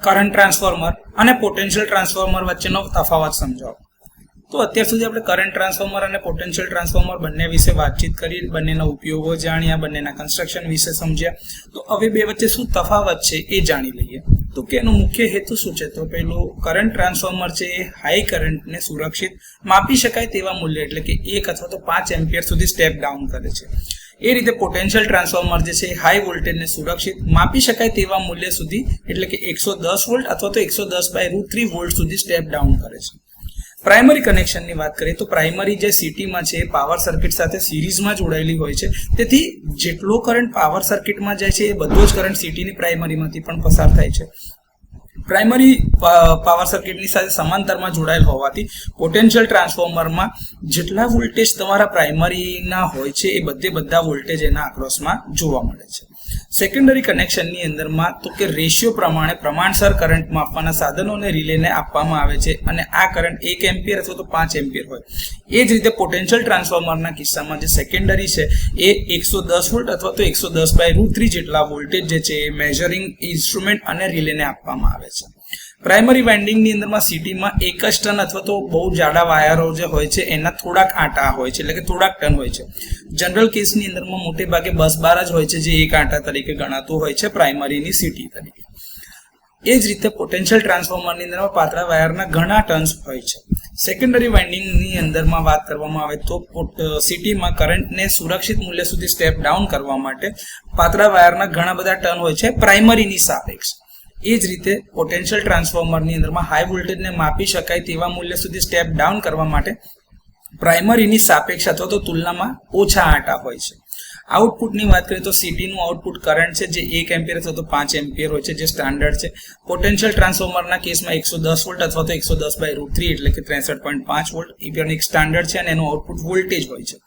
Current transformer અને potential transformer વચ્ચેનો તફાવત સમજાવો. તો અત્યાર સુધી આપણે કરંટ ટ્રાન્સફોર્મર અને પોટેન્શિયલ ટ્રાન્સફોર્મર બંને વિશે વાતચીત કરી, બંનેના ઉપયોગો જાણ્યા, બંનેના કન્સ્ટ્રક્શન વિશે સમજ્યા. તો હવે બે વચ્ચે શું તફાવત છે એ જાણી લઈએ. તો કે એનો મુખ્ય હેતુ શું છે? તો પેલું કરંટ ટ્રાન્સફોર્મર છે એ હાઈ કરંટને સુરક્ષિત માપી શકાય તેવા મૂલ્ય એટલે કે 1 અથવા તો 5 એમ્પિયર સુધી સ્ટેપ ડાઉન કરે છે. એ રીતે પોટેન્શિયલ ટ્રાન્સફોર્મર જે છે હાઈ વોલ્ટેજને સુરક્ષિત માપી શકાય તેવા મૂલ્ય સુધી એટલે કે 110 વોલ્ટ અથવા તો 110/√3 વોલ્ટ સુધી સ્ટેપ ડાઉન કરે છે. પ્રાઇમરી કનેક્શનની વાત કરીએ તો પ્રાઇમરી જે સિટીમાં છે એ પાવર સર્કિટ સાથે સિરીઝમાં જોડાયેલી હોય છે. તેથી જેટલો કરંટ પાવર સર્કિટમાં જાય છે એ બધો જ કરંટ સિટીની પ્રાઇમરીમાંથી પણ પસાર થાય છે. પ્રાઇમરી પાવર સર્કિટની સાથે સમાંતરમાં જોડાયેલ હોવાથી પોટેન્શિયલ ટ્રાન્સફોર્મરમાં જેટલા વોલ્ટેજ તમારા પ્રાઇમરીના હોય છે એ બધા વોલ્ટેજ એના અક્રોસમાં જોવા મળે છે. સેકન્ડરી કનેક્શનની અંદરમાં તો કે રેશિયો પ્રમાણે પ્રમાણસર કરંટ માપવાના સાધનોને રિલેને આપવામાં આવે છે અને આ કરંટ 1 એમ્પિયર અથવા તો 5 એમ્પિયર હોય. એ જ રીતે પોટેન્શિયલ ટ્રાન્સફોર્મરના કિસ્સામાં જે સેકન્ડરી છે એ 110 વોલ્ટ અથવા તો 110/√3 જેટલા વોલ્ટેજ જે છે એ મેઝરિંગ ઇન્સ્ટ્રુમેન્ટ અને રિલેને આપવામાં આવે છે. પ્રાઇમરી વાઇન્ડિંગની અંદરમાં સિટીમાં એક જ ટન અથવા તો બહુ જાડા વાયરો જે હોય છે એના થોડાક આંટા હોય છે એટલે કે થોડાક ટન હોય છે. જનરલ કેસની અંદરમાં મોટે ભાગે બસ બાર જ હોય છે જે એક આંટા તરીકે ગણાતું હોય છે પ્રાઇમરીની સિટી તરીકે. એ જ રીતે પોટેન્શિયલ ટ્રાન્સફોર્મરની અંદરમાં પાતળા વાયરના ઘણા ટન્સ હોય છે. સેકન્ડરી વાઇન્ડિંગની અંદરમાં વાત કરવામાં આવે તો સિટીમાં કરંટને સુરક્ષિત મૂલ્ય સુધી સ્ટેપ ડાઉન કરવા માટે પાતળા વાયરના ઘણા બધા ટર્ન હોય છે પ્રાઇમરીની સાપેક્ષ. એ જ રીતે પોટેન્શિયલ ટ્રાન્સફોર્મરની અંદરમાં હાઈ વોલ્ટેજને માપી શકાય તેવા મૂલ્ય સુધી સ્ટેપ ડાઉન કરવા માટે પ્રાઇમરીની સાપેક્ષ અથવા તો તુલનામાં ઓછા આંટા હોય છે. આઉટપુટની વાત કરીએ તો સિટીનું આઉટપુટ કરંટ છે જે 1 એમ્પિયર અથવા તો 5 એમ્પિયર હોય છે જે સ્ટાન્ડર્ડ છે. પોટેન્શિયલ ટ્રાન્સફોર્મરના કેસમાં 110 વોલ્ટ અથવા તો 110/√3 એટલે કે 63.5 વોલ્ટ એ પણ એક સ્ટાન્ડર્ડ છે અને એનું આઉટપુટ વોલ્ટેજ હોય છે.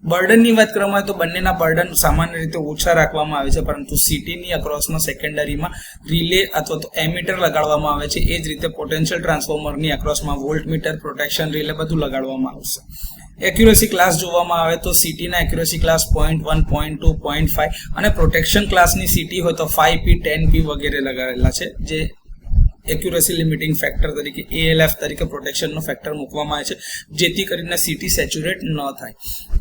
બર્ડનની વાત કરવામાં આવે તો બંનેના બર્ડન સામાન્ય રીતે ઓછા રાખવામાં આવે છે, પરંતુ સિટીની અક્રોસમાં સેકન્ડરીમાં રિલે અથવા તો એમીટર લગાડવામાં આવે છે. એ જ રીતે પોટેન્શિયલ ટ્રાન્સફોર્મરની અક્રોસમાં વોલ્ટમીટર, પ્રોટેક્શન રિલે બધું લગાડવામાં આવશે. એક્યુરેસી ક્લાસ જોવામાં આવે તો સિટીના એક્યુરેસી ક્લાસ 0.1, 0.2, 0.5 અને પ્રોટેક્શન ક્લાસની સિટી હોય તો 5P, 10P વગેરે લગાડેલા છે જે એક્યુરેસી લિમિટિંગ ફેક્ટર તરીકે ALF તરીકે પ્રોટેક્શનનો ફેક્ટર મૂકવામાં આવે છે જેથી કરીને સિટી સેચ્યુરેટ ન થાય.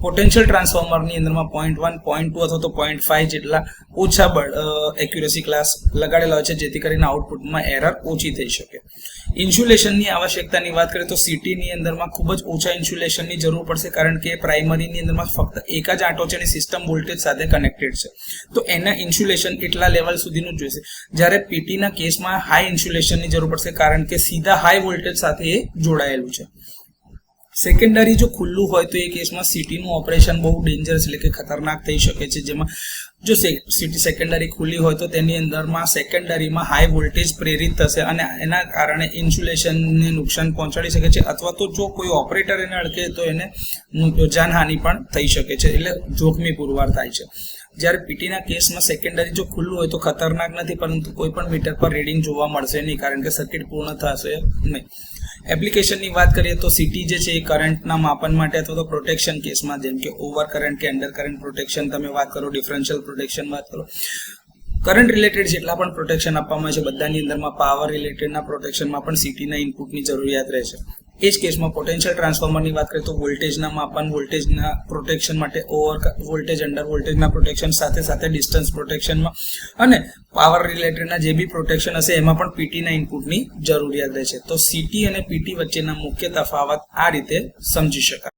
પોટેન્શિયલ ટ્રાન્સફોર્મરની અંદરમાં 0.1, 0.2 અથવા તો 0.5 જેટલા ઓછા એક્યુરેસી ક્લાસ લગાડેલા હોય છે જેથી કરીને આઉટપુટમાં એરર ઓછી થઈ શકે. ઇન્સ્યુલેશનની આવશ્યકતાની વાત કરીએ તો સિટીની અંદરમાં ખૂબ જ ઓછા ઇન્સ્યુલેશનની જરૂર પડશે કારણ કે પ્રાઇમરીની અંદરમાં ફક્ત એક જ આંટો છે અને સિસ્ટમ વોલ્ટેજ સાથે કનેક્ટેડ છે તો એના ઇન્સ્યુલેશન એટલા લેવલ સુધીનું જ જોઈશે. જ્યારે પીટીના કેસમાં હાઈ ઇન્સ્યુલેશનની જરૂર પડશે કારણ કે સીધા હાઈ વોલ્ટેજ સાથે એ જોડાયેલું છે. સેકન્ડરી જો ખુલ્લું હોય તો એ કેસમાં સિટીનું ઓપરેશન બહુ ડેન્જરસ એટલે કે ખતરનાક થઈ શકે છે. જેમાં જો સિટી સેકન્ડરી ખુલ્લી હોય તો તેની અંદરમાં સેકન્ડરીમાં હાઈ વોલ્ટેજ પ્રેરિત થશે અને એના કારણે ઇન્સ્યુલેશનને નુકસાન પહોંચાડી શકે છે અથવા તો જો કોઈ ઓપરેટર એને અડકે તો એને જાનહાનિ પણ થઈ શકે છે એટલે જોખમી પુરવાર થાય છે. જ્યારે પીટીના કેસમાં સેકન્ડરી જો ખુલ્લું હોય તો ખતરનાક નથી, પરંતુ કોઈ પણ મીટર પર રીડિંગ જોવા મળશે નહીં કારણ કે સર્કિટ પૂર્ણ થશે નહીં. એપ્લિકેશનની વાત કરીએ તો સિટી જે છે એ કરંટના માપન માટે અથવા તો પ્રોટેક્શન કેસમાં જેમ કે ઓવર કરંટ કે અંડર કરંટ પ્રોટેક્શન તમે વાત કરો, ડિફરન્શિયલ પ્રોટેક્શન વાત કરો, કરંટ રિલેટેડ જેટલા પણ પ્રોટેક્શન આપવામાં આવે છે બધાની અંદરમાં પાવર રિલેટેડના પ્રોટેક્શનમાં પણ સિટીના ઇનપુટની જરૂરિયાત રહે છે. એ જ કેસમાં પોટેન્શિયલ ટ્રાન્સફોર્મરની વાત કરીએ તો વોલ્ટેજના માપન, વોલ્ટેજના પ્રોટેક્શન માટે ઓવર વોલ્ટેજ, અંડર વોલ્ટેજના પ્રોટેક્શન સાથે સાથે ડિસ્ટન્સ પ્રોટેક્શનમાં અને પાવર રિલેટેડના જે બી પ્રોટેક્શન હશે એમાં પણ પીટીના ઇનપુટની જરૂરિયાત રહે છે. તો સિટી અને પીટી વચ્ચેના મુખ્ય તફાવત આ રીતે સમજી શકાય.